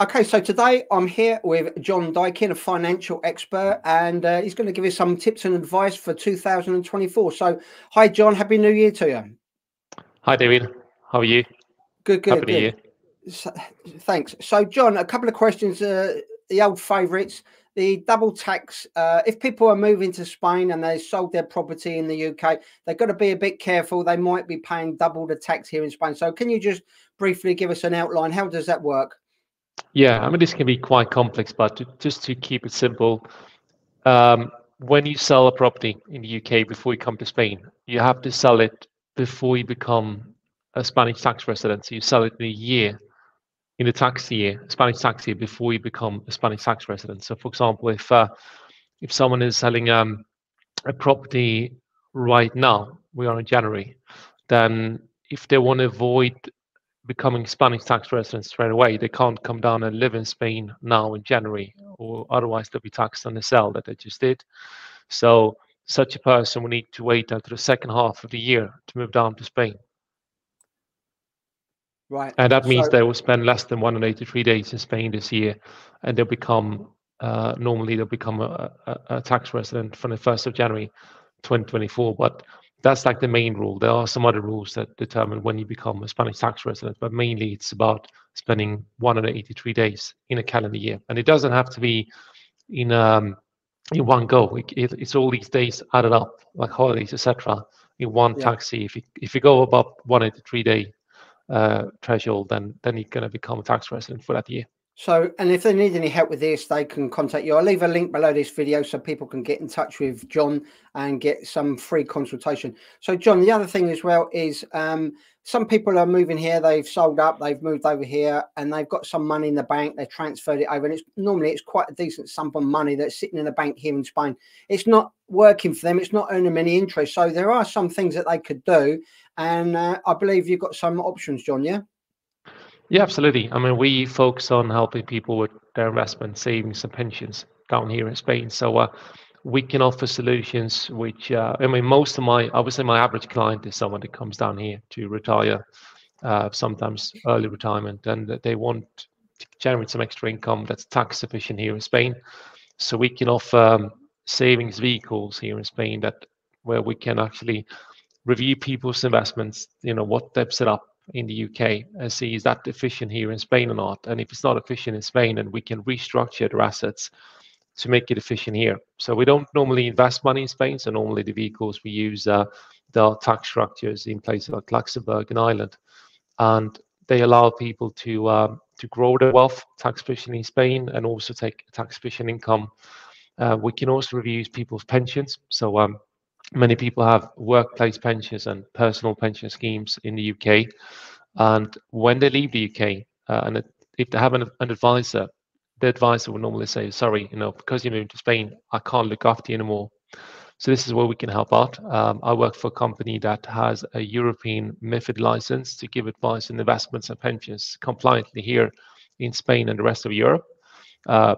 Okay, so today I'm here with John Diking, a financial expert, and he's going to give us some tips and advice for 2024. So, hi, John. Happy New Year to you. Hi, David. How are you? Good, Happy New good. Year. So, thanks. So, John, a couple of questions. The old favourites, the double tax. If people are moving to Spain and they sold their property in the UK, they've got to be a bit careful. They might be paying double the tax here in Spain. So, can you just briefly give us an outline? How does that work? Yeah, I mean, this can be quite complex, but just to keep it simple, when you sell a property in the UK before you come to Spain, you have to sell it before you become a Spanish tax resident. So you sell it in a year, in the tax year, Spanish tax year, before you become a Spanish tax resident. So, for example, if someone is selling a property right now, we are in January, then if they want to avoid becoming Spanish tax residents straight away, they can't come down and live in Spain now in January, or otherwise they'll be taxed on the sale that they just did. So such a person will need to wait until the second half of the year to move down to Spain. Right. And that means they will spend less than 183 days in Spain this year, and they'll become normally they'll become a tax resident from the 1st of January 2024. But that's like the main rule. There are some other rules that determine when you become a Spanish tax resident, but mainly it's about spending 183 days in a calendar year. And it doesn't have to be in one go. It's all these days added up, like holidays, etc., in one tax year. If you go above 183-day threshold, then you're going to become a tax resident for that year. So, and if they need any help with this, they can contact you. I'll leave a link below this video so people can get in touch with John and get some free consultation. So, John, the other thing as well is some people are moving here. They've sold up, they've moved over here, and they've got some money in the bank. They transferred it over, and it's quite a decent sum of money that's sitting in the bank here in Spain. It's not working for them. It's not earning any interest. So, there are some things that they could do, and I believe you've got some options, John. Yeah. Yeah, absolutely. I mean, we focus on helping people with their investment savings and pensions down here in Spain. So we can offer solutions which, I mean, obviously my average client is someone that comes down here to retire, sometimes early retirement, and they want to generate some extra income that's tax efficient here in Spain. So we can offer savings vehicles here in Spain where we can actually review people's investments, what they've set up in the UK, and see is that efficient here in Spain or not. And if it's not efficient in Spain, then we can restructure their assets to make it efficient here. So we don't normally invest money in Spain. So normally the vehicles we use the tax structures in places like Luxembourg and Ireland, and they allow people to grow their wealth tax efficient in Spain and also take tax efficient income. We can also review people's pensions. So many people have workplace pensions and personal pension schemes in the UK. And when they leave the UK, and if they have an advisor, the advisor will normally say, sorry, because you moved to Spain, I can't look after you anymore. So this is where we can help out. I work for a company that has a European MiFID license to give advice on investments and pensions compliantly here in Spain and the rest of Europe.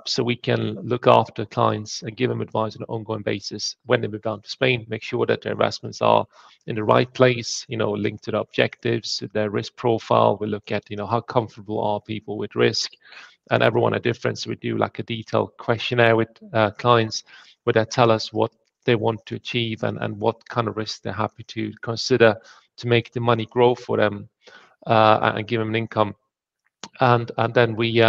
So we can look after clients and give them advice on an ongoing basis when they move down to Spain, make sure that their investments are in the right place, linked to the objectives, their risk profile. We look at, how comfortable are people with risk, and everyone are different. So we do like a detailed questionnaire with clients where they tell us what they want to achieve and what kind of risk they're happy to consider to make the money grow for them and give them an income. And then we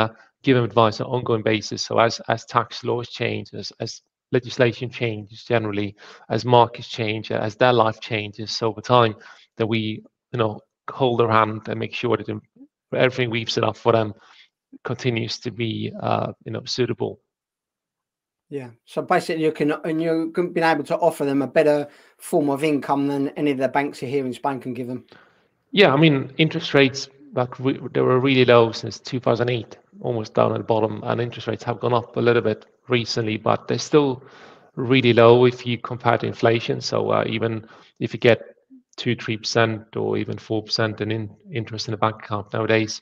give them advice on an ongoing basis. So as tax laws change, as legislation changes generally, as markets change, as their life changes over time, that we hold their hand and make sure that everything we've set up for them continues to be suitable. Yeah. So basically, you've been able to offer them a better form of income than any of the banks here in Spain can give them. Yeah, I mean, interest rates they were really low since 2008, almost down at the bottom, and interest rates have gone up a little bit recently, but they're still really low if you compare to inflation. So even if you get 2-3% or even 4% in interest in a bank account nowadays,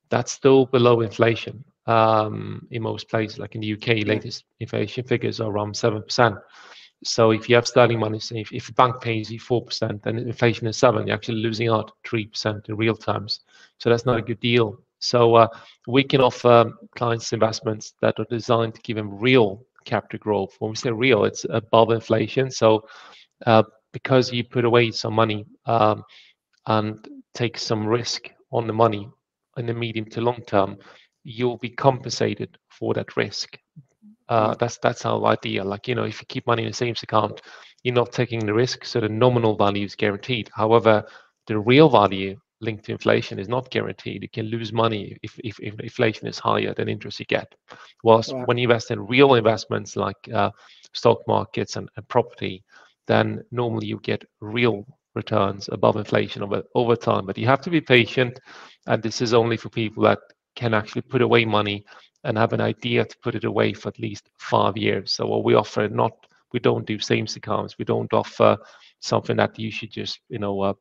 that's still below inflation in most places. Like in the UK, latest inflation figures are around 7%. So if you have sterling money, say if a bank pays you 4% and inflation is 7%, you're actually losing out 3% in real terms. So that's not a good deal. So we can offer clients investments that are designed to give them real capital growth. When we say real, it's above inflation. So uh, because you put away some money and take some risk on the money in the medium to long term, you'll be compensated for that risk. Right. That's our idea. Like, you know, if you keep money in a savings account, you're not taking the risk, so the nominal value is guaranteed. However, the real value linked to inflation is not guaranteed. You can lose money if inflation is higher than interest you get. Whilst Right. when you invest in real investments like stock markets and property, then normally you get real returns above inflation over time. But you have to be patient, and this is only for people that can actually put away money and have an idea to put it away for at least 5 years. So what we offer, not we don't do savings accounts. We don't offer something that you should just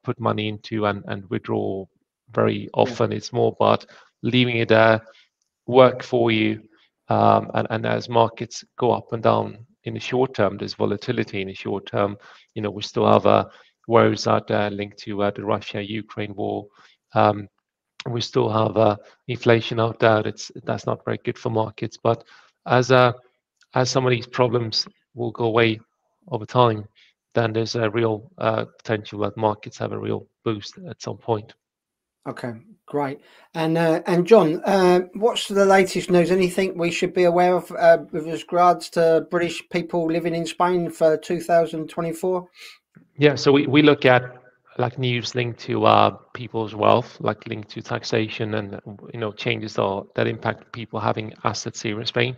put money into and withdraw very Yeah. often. It's more about leaving it there, work for you, and as markets go up and down in the short term, there's volatility in the short term. We still have worries out there linked to the Russia-Ukraine war. Um, we still have inflation out there. That's not very good for markets. But as some of these problems will go away over time, then there's a real potential that markets have a real boost at some point. Okay, great. And John, what's the latest news? Anything we should be aware of with regards to British people living in Spain for 2024? Yeah, so we look at like news linked to people's wealth, like linked to taxation and changes that impact people having assets here in Spain.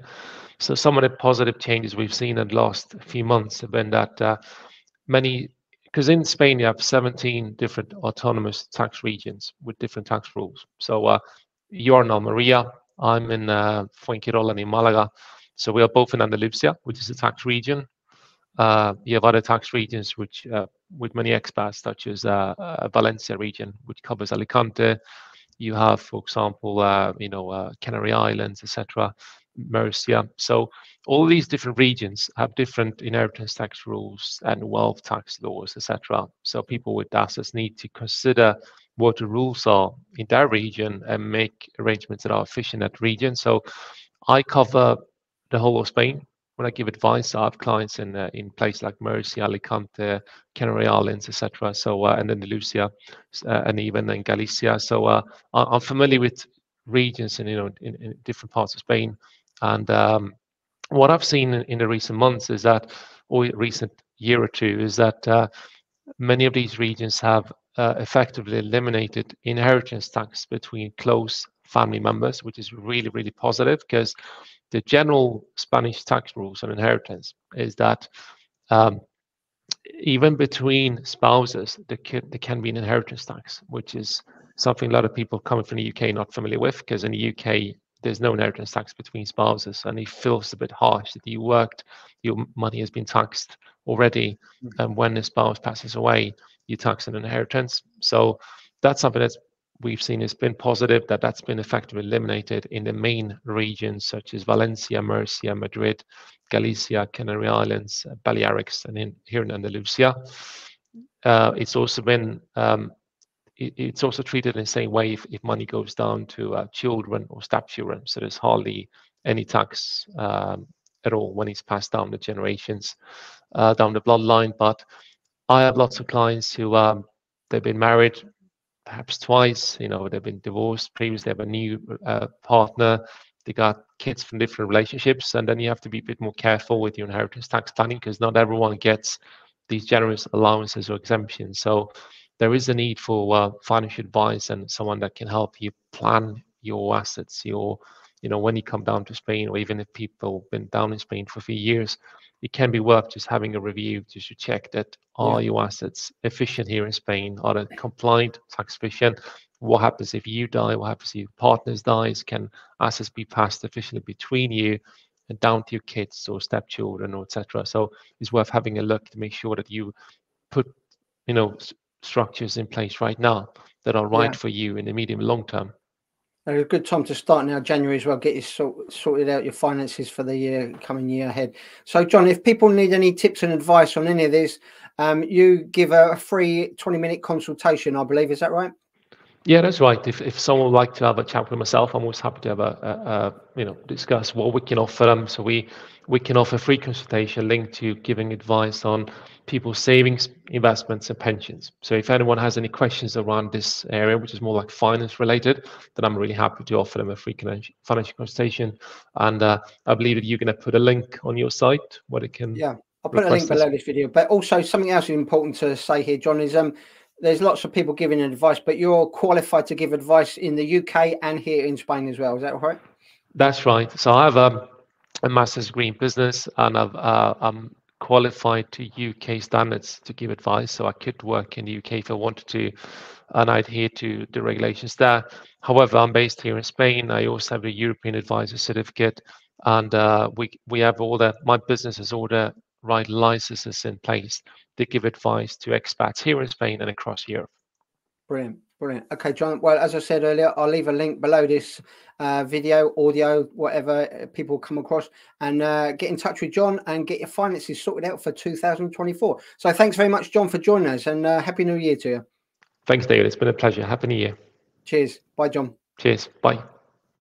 So some of the positive changes we've seen in the last few months have been that many, because in Spain you have 17 different autonomous tax regions with different tax rules. So you're in Almeria, I'm in Fuengirola in Malaga. So we are both in Andalusia, which is a tax region. You have other tax regions which with many expats, such as Valencia region, which covers Alicante. You have, for example, Canary Islands, etc., Murcia. So all these different regions have different inheritance tax rules and wealth tax laws, etc. So people with assets need to consider what the rules are in their region and make arrangements that are efficient at region. So I cover the whole of Spain. When I give advice, I have clients in places like Murcia, Alicante, Canary Islands, etc. So and then Andalusia, and even in Galicia. So I'm familiar with regions in different parts of Spain, and what I've seen in the recent months is that, or recent year or two, is that many of these regions have effectively eliminated inheritance tax between close family members, which is really, really positive because the general Spanish tax rules on inheritance is that um, even between spouses, there can be an inheritance tax, which is something a lot of people coming from the UK not familiar with, because in the UK there's no inheritance tax between spouses, and it feels a bit harsh that you worked, your money has been taxed already, and when the spouse passes away, you tax an inheritance. So that's something that's we've seen has been positive, that's been effectively eliminated in the main regions such as Valencia, Murcia, Madrid, Galicia, Canary Islands, Balearics, and here in Andalusia. It's also been it's also treated in the same way if money goes down to children or stepchildren. So there's hardly any tax at all when it's passed down the generations, down the bloodline. But I have lots of clients who they've been married perhaps twice. They've been divorced previously, they have a new partner, they got kids from different relationships, and then you have to be a bit more careful with your inheritance tax planning because not everyone gets these generous allowances or exemptions. So there is a need for financial advice and someone that can help you plan your assets, when you come down to Spain, or even if people have been down in Spain for a few years, it can be worth just having a review just to check that Yeah. are your assets efficient here in Spain? Are they compliant, tax efficient? What happens if you die? What happens if your partners dies? Can assets be passed efficiently between you and down to your kids or stepchildren or etc.? So it's worth having a look to make sure that you put structures in place right now that are right Yeah. for you in the medium and long term. A good time to start now, January as well. Get you sorted out your finances for the coming year ahead. So, John, if people need any tips and advice on any of this, you give a free 20-minute consultation, I believe. Is that right? Yeah, that's right. If someone would like to have a chat with myself, I'm always happy to have discuss what we can offer them. So we can offer free consultation linked to giving advice on people's savings, investments, and pensions. So if anyone has any questions around this area, which is more like finance related, then I'm really happy to offer them a free financial consultation. And I believe that you're going to put a link on your site where they can Yeah, I'll put a link request this. below this video. But also something else important to say here, John, is there's lots of people giving advice, but you're qualified to give advice in the UK and here in Spain as well. Is that right? That's right. So I have a master's degree in business, and I'm qualified to UK standards to give advice. So I could work in the UK if I wanted to, and I adhere to the regulations there. However, I'm based here in Spain. I also have a European advisor certificate, and we have my business has all the right licenses in place to give advice to expats here in Spain and across Europe. Brilliant, brilliant. Okay, John. Well, as I said earlier, I'll leave a link below this video, audio, whatever people come across, and get in touch with John and get your finances sorted out for 2024. So thanks very much, John, for joining us, and Happy New Year to you. Thanks, David. It's been a pleasure. Happy New Year. Cheers. Bye, John. Cheers. Bye.